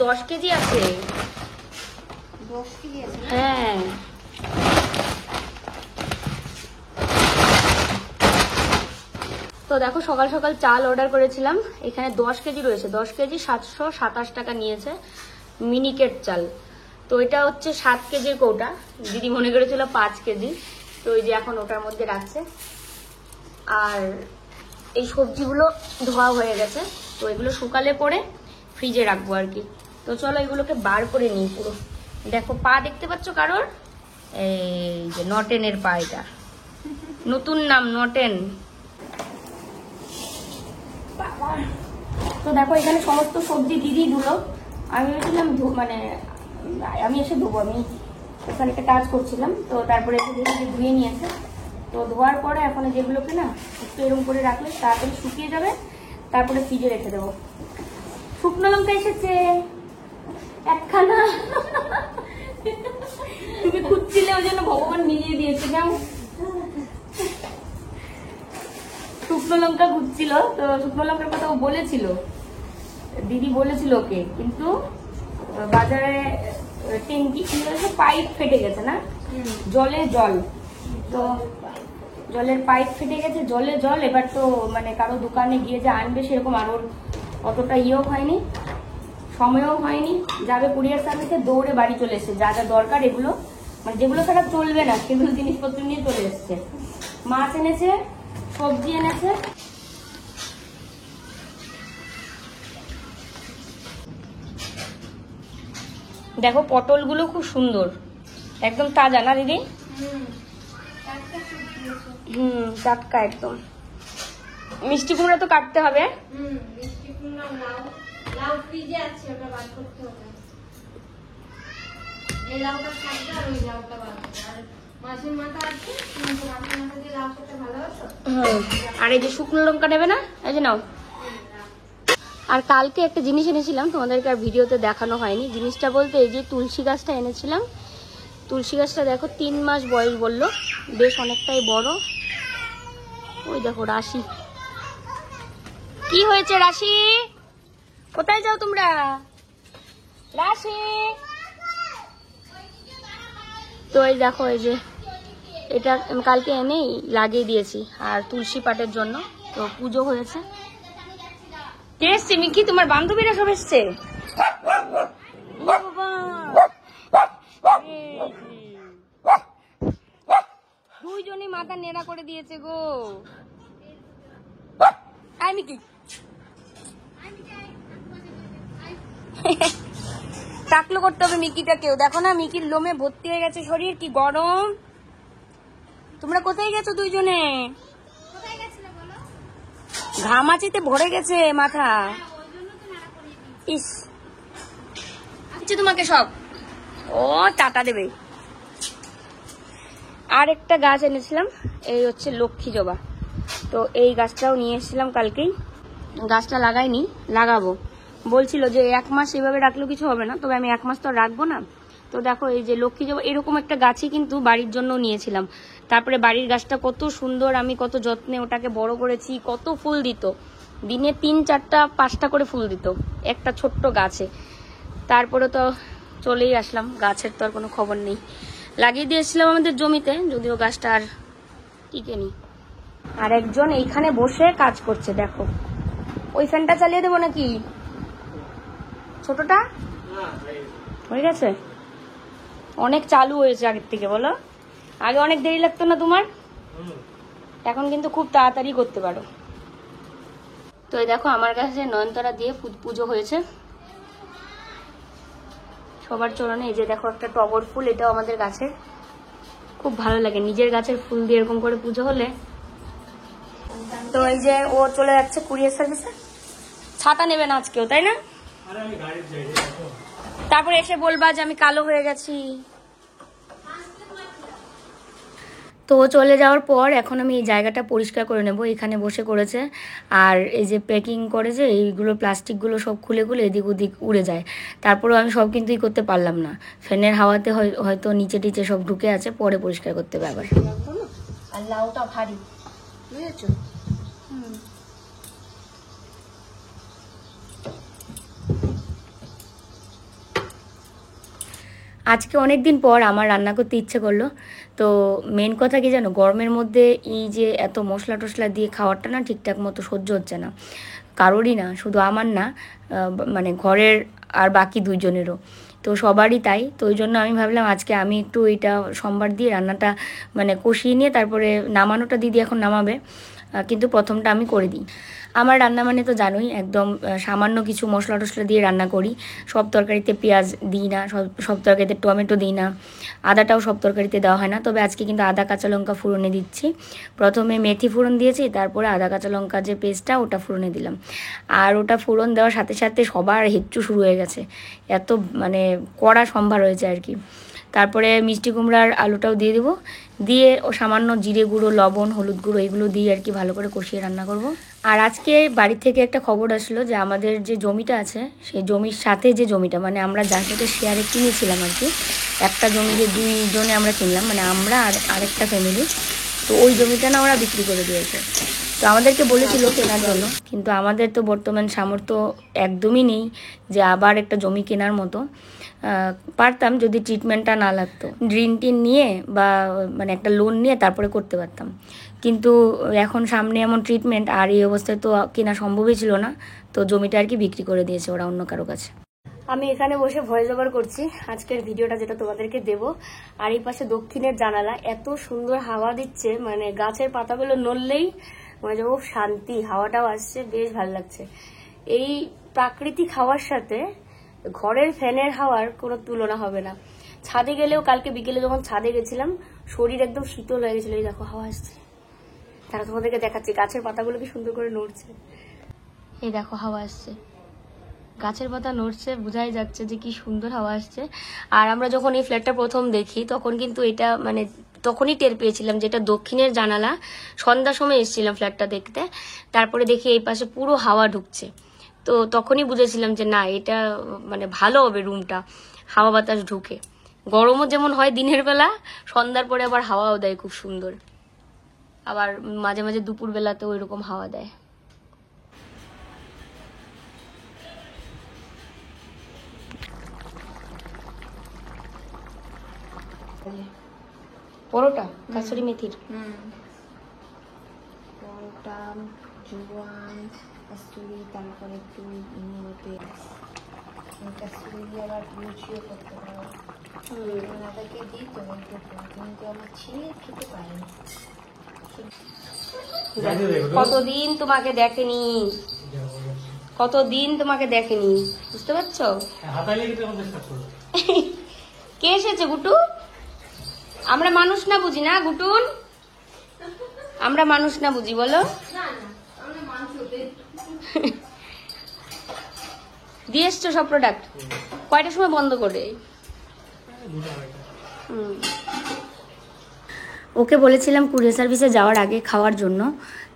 10 KG আছে। 10 KG আছে? হ্যাঁ, তো দেখো সকাল সকাল চাল অর্ডার করেছিলাম, এখানে 10 কেজি রয়েছে। 10 কেজি 727 টাকা নিয়েছে, মিনিকেট চাল। তো এটা হচ্ছে 7 কেজির কৌটা, দিদি মনে করেছিল 5 কেজি। তো এই যে এখন ওটার মধ্যে রাখছে। আর এই সবজিগুলো ধোয়া হয়ে গেছে, তো এগুলো শুকালে পরে ফ্রিজে রাখবো আর কি। তো চলো এগুলোকে বার করে নিই পুরো। দেখো পা দেখতে পাচ্ছ কারোর? এই যে নটেনের পা, এটা নতুন নাম নটেন। তো দেখো এখানে সমস্ত সবজি দিদি ধুলো, আমি ভেবেছিলাম মানে আমি এসে ধোবো, আমি ওখানে একটা কাজ করছিলাম। তো তারপরে এসে দিদি ধুয়ে নিয়েছে। তো ধোয়ার পরে এখন যেগুলোকে না একটু এরকম করে রাখলে তাড়াতাড়ি শুকিয়ে যাবে, তারপরে ফ্রিজে রেখে দেবো। শুকনো লঙ্কা এসেছে একখানা, তুমি খুঁজছিলে ওই জন্য ভগবান মিলিয়ে দিয়েছে। নাও, শুকনো লঙ্কা খুঁজছিল, তো শুকনো লঙ্কার কথা ও বলেছিল, দিদি বলেছিল ওকে, কিন্তু বাজারে ট্যাঙ্কি কি হয়েছে, পাইপ ফেটে গেছে না, জলে জল, তো জলের পাইপ ফেটে গেছে, জলে জল। এবার তো মানে কারো দোকানে গিয়ে যে আনবে সেরকম আর ওর অতটা ইয়েও হয়নি, সময়ও হয়নি। যাবে কুরিয়ার সার্ভিসে, দৌড়ে বাড়ি চলে এসেছে। যা যা দরকার এগুলো, মানে যেগুলো ছাড়া চলবে না সেগুলো জিনিসপত্র নিয়ে চলে এসছে। মাছ এনেছে, সবজি এনেছে। দেখো পটলগুলো খুব সুন্দর, একদম তাজা না দিদি? টাটকা একদম। মিষ্টি কুমড়া তো কাটতে হবে। মিষ্টি কুমড়া, লাউ ফ্রিজে আছে, ওটা বার করতে হবে। এই লাউটা থাকবে আর ওই লাউটা বার করতে হবে। আর মাছের মাথা আছে, মাছের মাথা দিয়ে লাউ খেতে ভালো হতো। আর এই যে শুকনো লঙ্কা নেবে না, এই যে নাও। আর কালকে একটা জিনিস এনেছিলাম, তোমাদেরকে আর ভিডিওতে দেখানো হয়নি। জিনিসটা বলতে এই যে তুলসী গাছটা এনেছিলাম। তুলসী গাছটা দেখো 3 মাস বয়স বললো, বেশ অনেকটাই বড়। ওই দেখো রাশি, কি হয়েছে রাশি? কোথায় যাও তোমরা? রাশি, তো এই দেখো এই যে এটা আমি কালকে এনেই লাগিয়ে দিয়েছি, আর তুলসী পাটের জন্য। তো পুজো হয়েছে। কে এসছে? মিকি, তোমার বান্ধবীরা সব এসছে? দুইজনই মাথা নেড়া করে দিয়েছে গো। আই মিকি, টাকলো করতে হবে মিকিটাকেও। দেখো না, মিকির লোমে ভর্তি হয়ে গেছে শরীর, কি গরম। তোমরা কোথায় গেছো দুইজনে? ঘামাচিতে ভরে গেছে মাথা। ইস, তোমাকে সব ও টাটা দেবে। আর একটা গাছ এনেছিলাম, এই হচ্ছে লক্ষ্মী জবা। তো এই গাছটাও নিয়ে এসেছিলাম কালকেই। গাছটা লাগাইনি, লাগাবো। বলছিল যে 1 মাস এভাবে রাখলেও কিছু হবে না, তবে আমি 1 মাস তো রাখবো না। তো দেখো এই যে লক্ষ্মী জবা, এরকম একটা গাছই কিন্তু বাড়ির জন্য নিয়েছিলাম। তারপরে বাড়ির গাছটা কত সুন্দর, আমি কত যত্নে ওটাকে বড় করেছি, কত ফুল দিত দিনে 3, 4টা, 5টা করে ফুল দিত একটা ছোট্ট গাছে। তারপরে তো চলেই আসলাম, গাছের তো আর কোনো খবর নেই। লাগিয়ে দিয়েছিলাম আমাদের জমিতে, যদিও গাছটা আর টিকেনি। আর একজন এইখানে বসে কাজ করছে, দেখো। ওই ফ্যানটা চালিয়ে দেবো নাকি? ছোটটা হয়ে গেছে, অনেক চালু হয়েছে আগের থেকে, বলো? আগে অনেক দেরি লাগতো না তোমার, এখন কিন্তু খুব তাড়াতাড়ি করতে পারো। তো এই দেখো আমার কাছে নয়নতারা দিয়ে পুজো হয়েছে সবার চরণে। এই যে দেখো একটা টগর ফুল, এটাও আমাদের গাছের, খুব ভালো লাগে নিজের গাছের ফুল দিয়ে এরকম করে পুজো হলে। তো এই যে ও চলে যাচ্ছে কুরিয়ার সার্ভিসে। ছাতা নেবে না আজকেও, তাই না? তারপরে এসে বলবা যে আমি কালো হয়ে গেছি। তো চলে যাওয়ার পর এখন আমি এই জায়গাটা পরিষ্কার করে নেব। এখানে বসে করেছে, আর এই যে প্যাকিং করেছে এইগুলো, প্লাস্টিকগুলো সব খুলে খুলে এদিক ওদিক উড়ে যায়। তারপরেও আমি সব কিন্তু করতে পারলাম না, ফ্যানের হাওয়াতে হয়তো নিচে টিচে সব ঢুকে আছে, পরে পরিষ্কার করতে হবে আবার। আর লাউটা ভারী, বুঝেছো? আজকে অনেক দিন পর আমার রান্না করতে ইচ্ছে করলো। তো মেন কথা কি জানো, গরমের মধ্যে এই যে এত মশলা টশলা দিয়ে খাওয়ারটা না ঠিকঠাক মতো সহ্য হচ্ছে না, কারোরই না, শুধু আমার না, মানে ঘরের আর বাকি দুইজনেরও। তো সবারই তাই। তো ওই জন্য আমি ভাবলাম আজকে আমি একটু এইটা সোমবার দিয়ে রান্নাটা মানে কষিয়ে নিয়ে তারপরে নামানোটা দিদি এখন নামাবে, কিন্তু প্রথমটা আমি করে দিই। আমার রান্না মানে তো জানোই, একদম সামান্য কিছু মশলা টশলা দিয়ে রান্না করি। সব তরকারিতে পেঁয়াজ দিই না, সব তরকারিতে টমেটো দিই না, আদাটাও সব তরকারিতে দেওয়া হয় না। তবে আজকে কিন্তু আদা কাঁচা লঙ্কা ফোড়নে দিচ্ছি। প্রথমে মেথি ফোড়ন দিয়েছি, তারপরে আদা কাঁচা লঙ্কা যে পেস্টটা ওটা ফোড়নে দিলাম। আর ওটা ফোড়ন দেওয়ার সাথে সাথে সবার হেচ্চু শুরু হয়ে গেছে, এত মানে কড়া সম্ভার হয়েছে আর কি। তারপরে মিষ্টি কুমড়ার আলুটাও দিয়ে দেবো, দিয়ে ও সামান্য জিরে গুঁড়ো, লবণ, হলুদ গুঁড়ো এগুলো দিয়ে আর কি ভালো করে কষিয়ে রান্না করব। আর আজকে বাড়ি থেকে একটা খবর আসলো যে আমাদের যে জমিটা আছে সেই জমির সাথে যে জমিটা, মানে আমরা যার সাথে শেয়ারে কিনেছিলাম আর কি, একটা জমি যে দুইজনে আমরা কিনলাম, মানে আমরা আর আরেকটা ফ্যামিলি, তো ওই জমিটা না ওরা বিক্রি করে দিয়েছে। তো আমাদেরকে বলেছিল কেনার জন্য, কিন্তু আমাদের তো বর্তমান সামর্থ্য একদমই নেই যে আবার একটা জমি কেনার মতো। পারতাম যদি ট্রিটমেন্টটা না লাগতো, ঋণ টিন নিয়ে বা মানে একটা লোন নিয়ে তারপরে করতে পারতাম, কিন্তু এখন সামনে এমন ট্রিটমেন্ট আর এই অবস্থায় তো কেনা সম্ভবই ছিল না। তো জমিটা আর কি বিক্রি করে দিয়েছে ওরা অন্য কারো কাছে। আমি এখানে বসে ভয়েস ওভার করছি আজকের ভিডিওটা, যেটা তোমাদেরকে দেব। আর এই পাশে দক্ষিণের জানালা, এত সুন্দর হাওয়া দিচ্ছে, মানে গাছের পাতাগুলো নড়লেই মানে ও শান্তি, হাওয়াটাও আসছে, বেশ ভালো লাগছে। এই প্রাকৃতিক হাওয়ার সাথে ঘরের ফ্যানের হাওয়ার কোনো তুলনা হবে না। ছাদে গেলেও, কালকে বিকেলে যখন ছাদে গেছিলাম শরীর একদম শীতল হয়ে গেছিল। এই দেখো হাওয়া আসছে, তারা তোমাদেরকে দেখাচ্ছি, গাছের পাতাগুলো কি সুন্দর করে নড়ছে। এই দেখো হাওয়া আসছে, গাছের পাতা নড়ছে, বোঝাই যাচ্ছে যে কি সুন্দর হাওয়া আসছে। আর আমরা যখন এই ফ্ল্যাটটা প্রথম দেখি তখন কিন্তু এটা মানে তখনই টের পেয়েছিলাম যেটা দক্ষিণের জানালা। সন্ধ্যার সময় এসেছিলাম ফ্ল্যাটটা দেখতে, তারপরে দেখি এই পাশে পুরো হাওয়া ঢুকছে। তো তখনই বুঝেছিলাম যে না, এটা মানে ভালো হবে রুমটা, হাওয়া বাতাস ঢুকে। গরমও যেমন হয় দিনের বেলা, সন্ধ্যার পরে আবার হাওয়াও দেয় খুব সুন্দর, আবার মাঝে মাঝে দুপুর বেলাতেও এরকম হাওয়া দেয়। পরোটা কাসুরি মেথির, পরোটা, জোয়ান, কাস্তুরি, তারপরে একটু কাস্তুরি দিয়ে আবার লুচিও করতে পারো। ওনাদেরকে দিই তো কিন্তু আমার ছিঁড়ে খেতে পারেনি। কতদিন তোমাকে দেখেনি, কতদিন তোমাকে দেখেনি, বুঝতে পারছো? কে এসেছে গুটু? আমরা মানুষ না বুঝি না গুটুন, আমরা মানুষ না বুঝি বলো? দিয়ে এসছো সব প্রোডাক্ট? কয়টার সময় বন্ধ করে? ওকে বলেছিলাম কুরিয়ার সার্ভিসে যাওয়ার আগে খাওয়ার জন্য,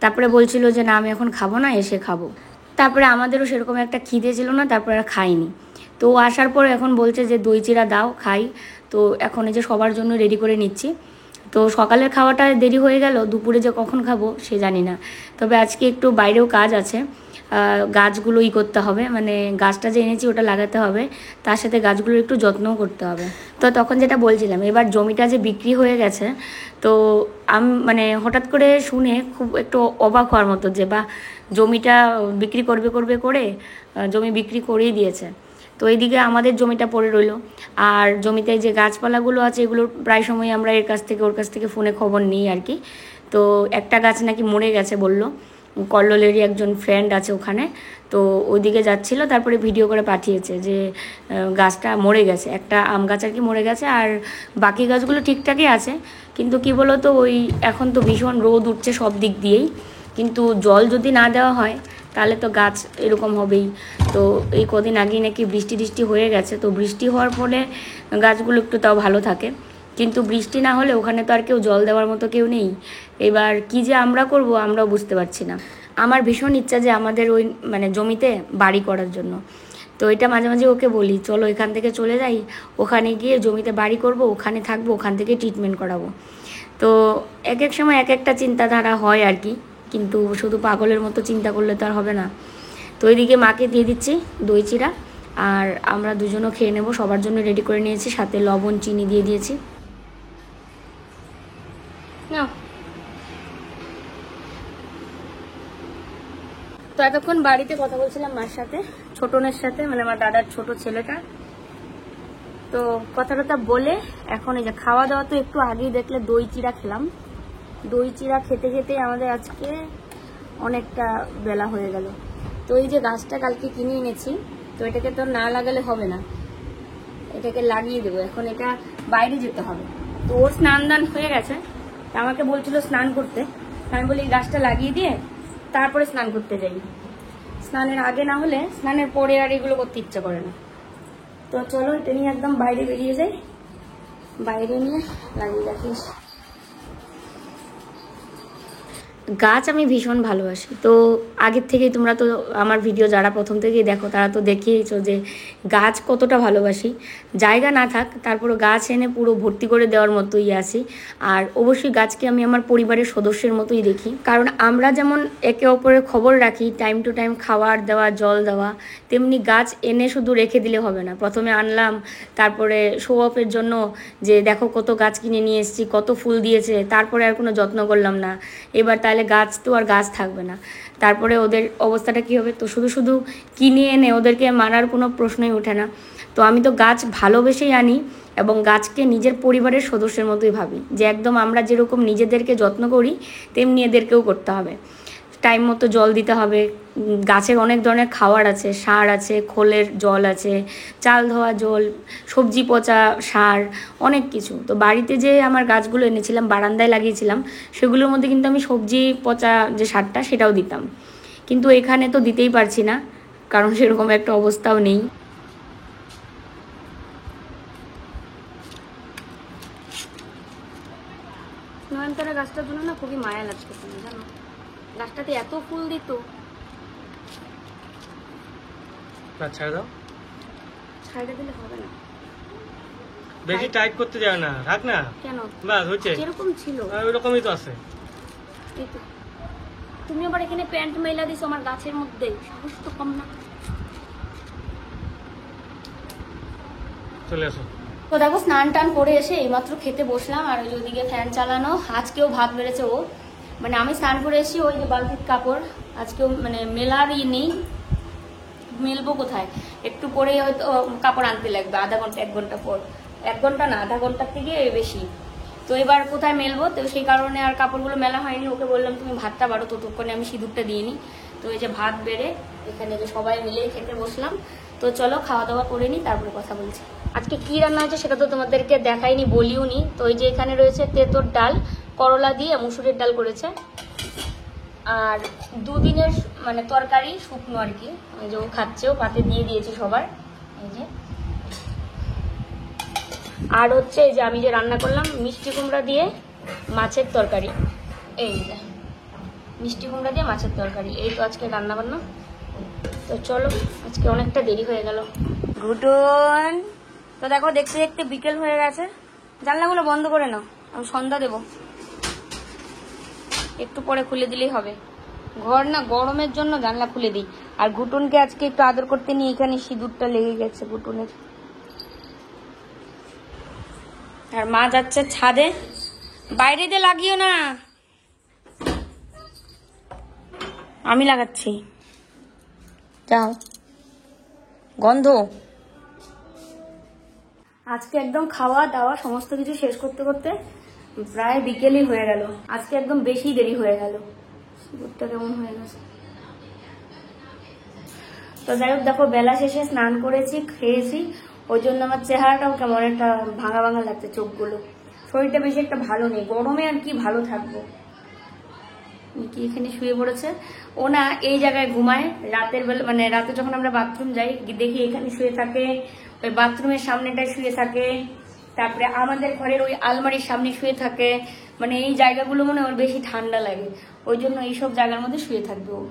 তারপরে বলছিল যে না আমি এখন খাবো না, এসে খাবো। তারপরে আমাদেরও সেরকম একটা খিদে ছিল না, তারপরে আর খাইনি। তো আসার পর এখন বলছে যে দই চিড়া দাও খাই। তো এখন এই যে সবার জন্য রেডি করে নিচ্ছি। তো সকালের খাওয়াটা দেরি হয়ে গেল, দুপুরে যে কখন খাবো সে জানি না। তবে আজকে একটু বাইরেও কাজ আছে, গাছগুলো করতে হবে, মানে গাছটা যে এনেছি ওটা লাগাতে হবে, তার সাথে গাছগুলোর একটু যত্নও করতে হবে। তো তখন যেটা বলছিলাম, এবার জমিটা যে বিক্রি হয়ে গেছে, তো আমি মানে হঠাৎ করে শুনে খুব একটু অবাক হওয়ার মতো, যে বা জমিটা বিক্রি করবে করে জমি বিক্রি করেই দিয়েছে। তো এইদিকে আমাদের জমিটা পড়ে রইলো, আর জমিতে যে গাছপালাগুলো আছে এগুলো প্রায় সময় আমরা এর কাছ থেকে ওর কাছ থেকে ফোনে খবর নিই আর কি। তো একটা গাছ নাকি মরে গেছে বললো, কল্লোলেরই একজন ফ্রেন্ড আছে ওখানে, তো ওইদিকে যাচ্ছিলো, তারপরে ভিডিও করে পাঠিয়েছে যে গাছটা মরে গেছে, একটা আম গাছ আর কি মরে গেছে, আর বাকি গাছগুলো ঠিকঠাকই আছে। কিন্তু কি বলো তো, ওই এখন তো ভীষণ রোদ উঠছে সব দিক দিয়েই, কিন্তু জল যদি না দেওয়া হয় তাহলে তো গাছ এরকম হবেই। তো এই কদিন আগেই নাকি বৃষ্টি হয়ে গেছে, তো বৃষ্টি হওয়ার ফলে গাছগুলো একটু তাও ভালো থাকে, কিন্তু বৃষ্টি না হলে ওখানে তো আর কেউ জল দেওয়ার মতো কেউ নেই। এবার কি যে আমরা করব আমরাও বুঝতে পারছি না। আমার ভীষণ ইচ্ছা যে আমাদের ওই মানে জমিতে বাড়ি করার জন্য। তো এটা মাঝে মাঝে ওকে বলি চলো এখান থেকে চলে যাই, ওখানে গিয়ে জমিতে বাড়ি করব, ওখানে থাকবো, ওখান থেকে ট্রিটমেন্ট করাবো। তো এক এক সময় এক একটা চিন্তাধারা হয় আর কি, কিন্তু শুধু পাগলের মতো চিন্তা করলে তো আর হবে না। তো ওইদিকে মাকে দিয়ে দিচ্ছি দই চিড়া, আর আমরা দুজনও খেয়ে নেব, সবার জন্য রেডি করে নিয়েছি, সাথে লবণ চিনি দিয়ে দিয়েছি। নাও। তো এতক্ষণ বাড়িতে কথা বলছিলাম মার সাথে, ছোটনের সাথে, মানে আমার দাদার ছোট ছেলেটা। তো কথা টথা বলে এখন এই যে খাওয়া দাওয়া তো একটু আগেই দেখলে দই চিড়া খেলাম। দই চিড়া খেতে খেতে আমাদের আজকে অনেকটা বেলা হয়ে গেল। তো এই যে গাছটা কালকে কিনে এনেছি, তো এটাকে তো না লাগালে হবে না, এটাকে লাগিয়ে দেবো। এখন এটা বাইরে যেতে হবে। তো ওর স্নান দান হয়ে গেছে, আমাকে বলছিল স্নান করতে, আমি বলি এই গাছটা লাগিয়ে দিয়ে তারপরে স্নান করতে যাই। স্নানের আগে না হলে স্নানের পরে আর এগুলো করতে ইচ্ছা করে না। তো চলো এটা নিয়ে একদম বাইরে বেরিয়ে যাই, বাইরে নিয়ে লাগিয়ে রাখিস। গাছ আমি ভীষণ ভালোবাসি। তো আগের থেকেই তোমরা তো আমার ভিডিও যারা প্রথম থেকেই দেখো তারা তো দেখিয়েছো যে গাছ কতটা ভালোবাসি। জায়গা না থাক তারপরে গাছ এনে পুরো ভর্তি করে দেওয়ার মতোই আছি। আর অবশ্যই গাছকে আমি আমার পরিবারের সদস্যের মতোই দেখি, কারণ আমরা যেমন একে অপরের খবর রাখি, টাইম টু টাইম খাবার দেওয়া, জল দেওয়া, তেমনি গাছ এনে শুধু রেখে দিলে হবে না। প্রথমে আনলাম, তারপরে শো অফের জন্য যে দেখো কত গাছ কিনে নিয়ে এসেছি, কত ফুল দিয়েছে, তারপরে আর কোনো যত্ন করলাম না। এবার তাহলে গাছ তো আর গাছ থাকবে না, তারপরে ওদের অবস্থাটা কী হবে? তো শুধু শুধু কিনে এনে ওদেরকে মারার কোনো প্রশ্নই ওঠে না। তো আমি তো গাছ ভালোবেসেই আনি এবং গাছকে নিজের পরিবারের সদস্যের মতোই ভাবি, যে একদম আমরা যেরকম নিজেদেরকে যত্ন করি তেমনি এদেরকেও করতে হবে। টাইম মতো জল দিতে হবে। গাছের অনেক ধরনের খাবার আছে, সার আছে, খোলের জল আছে, চাল ধোয়া জল, সবজি পচা সার, অনেক কিছু। তো বাড়িতে যে আমার গাছগুলো এনেছিলাম, বারান্দায় লাগিয়েছিলাম, সেগুলোর মধ্যে কিন্তু আমি সবজি পচা যে সারটা সেটাও দিতাম। কিন্তু এখানে তো দিতেই পারছি না, কারণ সেরকম একটা অবস্থাও নেই। নয়নতারা গাছটার জন্য না খুবই মায়া লাগছে, তুমি জানো, গাছটাতে এত ফুল দিত। ছেড়ে দাও, ছাইড়া দিলে হবে না, বেশি টাইট করতে যাও না, থাক না। কেন? বাস হচ্ছে, যেরকম ছিল ওইরকমই তো আছে। এই তো। তুমি আবার এখানে প্যান্ট মেলা দিছো আমার গাছের মধ্যে, সাহস তো কম না। চলে আসো। তো দেখো স্নান টান করে এসে এইমাত্র খেতে বসলাম, আর ওই ওদিকে ফ্যান চালানো। আজকেও ভাত বেড়েছে ও, মানে আমি স্নান করে এসেছি, ওই যে বালতির কাপড় আজকেও মানে মেলারই নেই। মেলবো কোথায়? একটু পরেই হয়তো কাপড় আনতে লাগবে, আধা ঘন্টা 1 ঘন্টা পর, 1 ঘন্টা না, আধা ঘন্টার থেকে বেশি। তো এবার কোথায় মেলবো? তো সেই কারণে আর কাপড়গুলো মেলা হয়নি। ওকে বললাম তুমি ভাতটা বাড়ো, ততক্ষণে আমি সিঁদুরটা দিয়ে নিই। তো এই যে ভাত বেড়ে এখানে যে সবাই মিলে খেতে বসলাম। তো চলো খাওয়া দাওয়া করে নিই, তারপরে কথা বলছি। আজকে কি রান্না হয়েছে সেটা তো তোমাদেরকে দেখাইনি, বলিও নি। তো এই যে এখানে রয়েছে তেঁতোর ডাল, করলা দিয়ে মুসুরির ডাল করেছে, আর 2 দিনের মানে তরকারি শুকনো আর কি, ওই যে ও খাচ্ছেও, পাতে দিয়ে দিয়েছি সবার। এই যে আর হচ্ছে এই যে আমি যে রান্না করলাম মিষ্টি কুমড়া দিয়ে মাছের তরকারি, এই যে মিষ্টি কুমড়া দিয়ে মাছের তরকারি, এই তো আজকে রান্না বান্না। তো চলো, আজকে অনেকটা দেরি হয়ে গেল। ঘুটন তো দেখো দেখতে দেখতে বিকেল হয়ে গেছে, জানলাগুলো বন্ধ করে নাও, আমি সন্ধ্যা দেবো, একটু পরে খুলে দিলেই হবে। ঘর না গরমের জন্য জানলা খুলে দিই। আর ঘুটনকে আজকে একটু আদর করতে নিয়ে এখানে সিঁদুরটা লেগে গেছে ঘুটনের। আর মা যাচ্ছে ছাদে, বাইরে দিয়ে লাগিও না, আমি লাগাচ্ছি, যাও, গন্ধ। আজকে একদম খাওয়া দাওয়া সমস্ত কিছু শেষ করতে করতে প্রায় বিকেলই হয়ে গেল। আজকে একদম বেশি দেরি হয়ে গেল। সিঁদুরটা কেমন হয়ে গেছে। তো যাই হোক, দেখো বেলা শেষে স্নান করেছি, খেয়েছি, ওই জন্য আমার চেহারাটাও কেমন একটা ভাঙা ভাঙা লাগছে, চোখগুলো, শরীরটা বেশি একটা ভালো নেই। গরমে আর কি ভালো থাকবো। কি এখানে শুয়ে পড়েছে ও, না এই জায়গায় ঘুমায় রাতের বেলা, মানে রাতে যখন আমরা বাথরুম যাই দেখি এখানে শুয়ে থাকে, ওই বাথরুমের সামনেটায় শুয়ে থাকে, তারপরে আমাদের ঘরের ওই আলমারির সামনে শুয়ে থাকে, মানে এই জায়গাগুলো মনে ওর বেশি ঠান্ডা লাগে, ওই জন্য এইসব জায়গার মধ্যে শুয়ে থাকবে ও।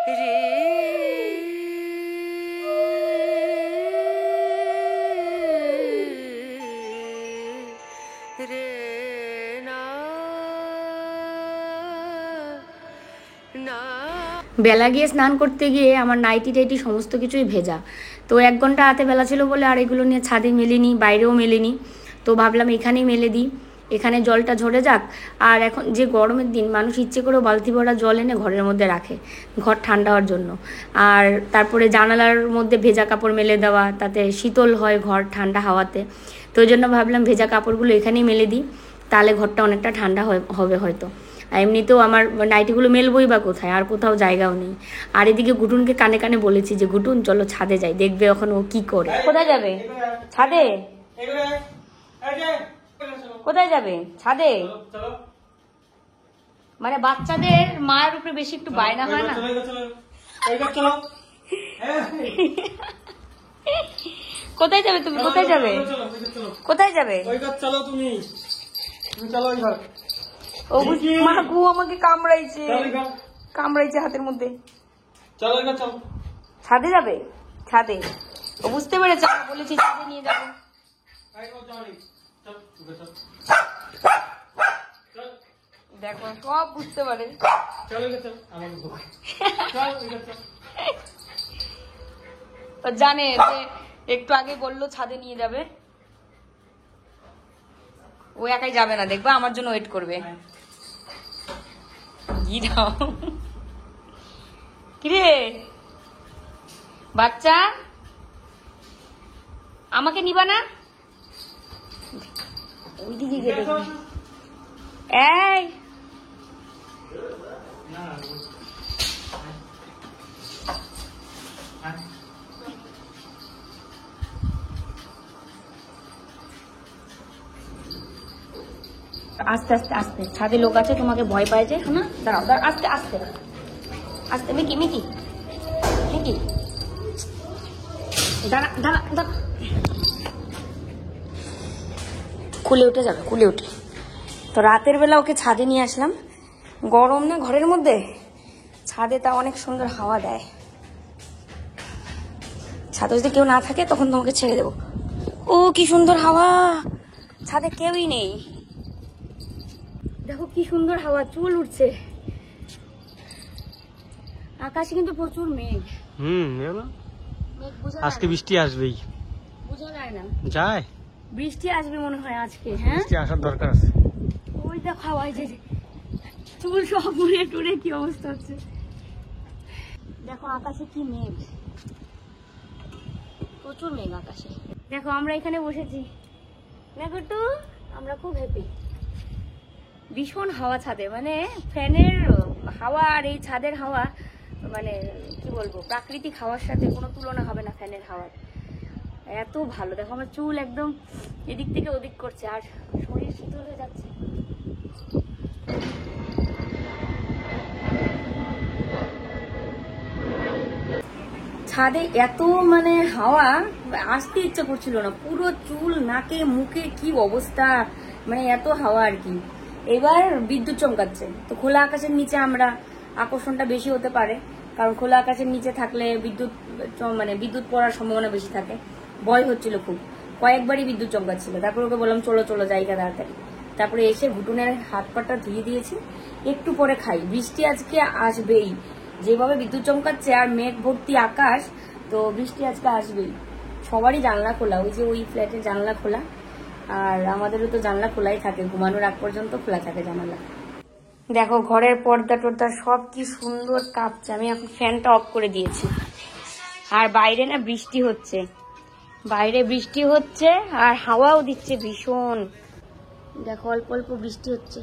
বেলা গিয়ে স্নান করতে গিয়ে আমার নাইটি টাইটি সমস্ত কিছুই ভেজা। তো 1 ঘন্টা হাতে বেলা ছিল বলে আর এগুলো নিয়ে ছাদে মেলিনি, বাইরেও মেলিনি। তো ভাবলাম এখানেই মেলে দিই, এখানে জলটা ঝরে যাক। আর এখন যে গরমের দিন, মানুষ ইচ্ছে করেও বালতি ভরা জল এনে ঘরের মধ্যে রাখে ঘর ঠান্ডা হওয়ার জন্য। আর তারপরে জানালার মধ্যে ভেজা কাপড় মেলে দেওয়া, তাতে শীতল হয় ঘর ঠান্ডা হাওয়াতে। তো ওই জন্য ভাবলাম ভেজা কাপড়গুলো এখানেই মেলে দিই, তাহলে ঘরটা অনেকটা ঠান্ডা হবে হয়তো। আর এমনিতেও আমার নাইটিগুলো মেলবই বা কোথায়, আর কোথাও জায়গাও নেই। আর এদিকে গুটুনকে কানে কানে বলেছি যে গুটুন চলো ছাদে যাই, দেখবে এখন ও কি করে। কোথায় যাবে? ছাদে? কোথায় যাবে? ছাদে? মানে বাচ্চাদের মায়ের উপরে বেশি একটু বায়না হয় না? কোথায় যাবে তুমি? কোথায় যাবে? কোথায় যাবে? চলো তুমি চলো। ও মা গু আমাকে কামড়াইছে, কামড়াইছে হাতের মধ্যে। চলো চলো। ছাদে যাবে? ছাদে? ও বুঝতে পেরেছে, বলেছি ছাদে নিয়ে যাবো। দেখো সব বুঝতে পারে। জানে যে একটু আগে বললো ছাদে নিয়ে যাবে, ও একাই যাবে না, দেখবা আমার জন্য ওয়েট করবে। কিরে বাচ্চা, আমাকে নিবা না? ওইদিকে গেলে এই আস্তে আস্তে আস্তে, ছাদে লোক আছে, তোমাকে ভয় পায় যে। না দাঁড়াও দাঁড়াও, আস্তে আস্তে আস্তে। মিকি মিকি মিকি দাঁড়া দাঁড়া দাঁড়া, কুলে উঠে যাবে, কুলে উঠে। তো রাতের বেলা ওকে ছাদে নিয়ে আসলাম, গরম না ঘরের মধ্যে, ছাদে তা অনেক সুন্দর হাওয়া দেয়। ছাদে যদি কেউ না থাকে তখন তোমাকে ছেড়ে দেবো। ও কি সুন্দর হাওয়া, ছাদে কেউই নেই, দেখো কি সুন্দর হাওয়া, চুল উঠছে। আকাশে কিন্তু প্রচুর মেঘ। মেঘ বোঝা আজকে বৃষ্টি আসবেই, বোঝা যায় না। যায় বৃষ্টি আসবে মনে হয় আজকে। হ্যাঁ বৃষ্টি আসার দরকার আছে। ওই দেখো হাওয়ায় যে চুল সব উড়ে টুড়ে কি অবস্থা হচ্ছে। দেখো আকাশে কি মেঘ, প্রচুর মেঘ আকাশে। দেখো আমরা এখানে বসেছি, দেখো তো আমরা খুব হ্যাপি। ভীষণ হাওয়া ছাদে, মানে ফ্যানের হাওয়া আর এই ছাদের হাওয়া, মানে কি বলবো, প্রাকৃতিক হাওয়ার সাথে কোনো তুলনা হবে না ফ্যানের হাওয়ার। এত ভালো। দেখো আমার চুল একদম এদিক থেকে ওদিক করছে, আর শরীর শীতল হয়ে যাচ্ছে। ছাদে এত মানে হাওয়া, আসতে ইচ্ছা করছিল না, পুরো চুল নাকে মুখে কি অবস্থা, মানে এত হাওয়া আর কি। এবার বিদ্যুৎ চমকাচ্ছে, তো খোলা আকাশের নিচে আমরা আকর্ষণটা বেশি হতে পারে, কারণ খোলা আকাশের নিচে থাকলে বিদ্যুৎ পড়ার সম্ভাবনা বেশি থাকে। ভয় হচ্ছিল খুব, কয়েকবারই বিদ্যুৎ চমকাচ্ছিল। তারপর ওকে বললাম চলো চলো জায়গা তাড়াতাড়ি। তারপরে এসে ঘুটুনের হাত পাটা ধুয়ে দিয়েছি, একটু পরে খাই। বৃষ্টি আজকে আসবেই, যেভাবে বিদ্যুৎ চমকাচ্ছে আর মেঘ ভর্তি আকাশ, তো বৃষ্টি আজকে আসবেই। সবারই জানলা খোলা, ওই যে ওই ফ্ল্যাটের জানলা খোলা, আর আমাদেরও তো জানলা খোলাই থাকে, ঘুমানোর আগ পর্যন্ত খোলা থাকে জানালা। দেখো ঘরের পর্দা টর্দা সব কি সুন্দর কাঁপছে। আমি এখন ফ্যানটা অফ করে দিয়েছি। আর বাইরে না বৃষ্টি হচ্ছে, বাইরে বৃষ্টি হচ্ছে আর হাওয়াও দিচ্ছে ভীষণ। দেখো অল্প অল্প বৃষ্টি হচ্ছে।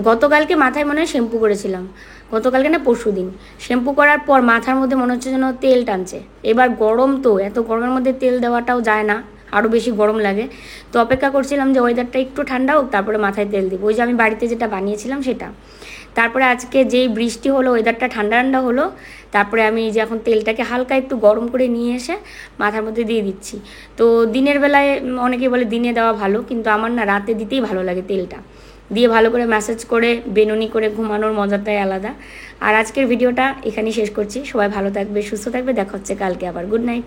গতকালকে মাথায় মনে হয় শ্যাম্পু করেছিলাম, গতকালকে না পরশুদিন। শ্যাম্পু করার পর মাথার মধ্যে মনে হচ্ছে যেন তেল টানছে। এবার গরম, তো এত গরমের মধ্যে তেল দেওয়াটাও যায় না, আরও বেশি গরম লাগে। তো অপেক্ষা করছিলাম যে ওয়েদারটা একটু ঠান্ডা হোক, তারপরে মাথায় তেল দিব। ওই যে আমি বাড়িতে যেটা বানিয়েছিলাম সেটা। তারপরে আজকে যেই বৃষ্টি হলো, ওয়েদারটা ঠান্ডা ঠান্ডা হলো, তারপরে আমি যে এখন তেলটাকে হালকা একটু গরম করে নিয়ে এসে মাথার মধ্যে দিয়ে দিচ্ছি। তো দিনের বেলায় অনেকে বলে দিনে দেওয়া ভালো, কিন্তু আমার না রাতে দিতেই ভালো লাগে। তেলটা দিয়ে ভালো করে ম্যাসাজ করে বেনুনি করে ঘুমানোর মজাটাই আলাদা। আর আজকের ভিডিওটা এখানেই শেষ করছি। সবাই ভালো থাকবে, সুস্থ থাকবে, দেখা হচ্ছে কালকে আবার। Good night.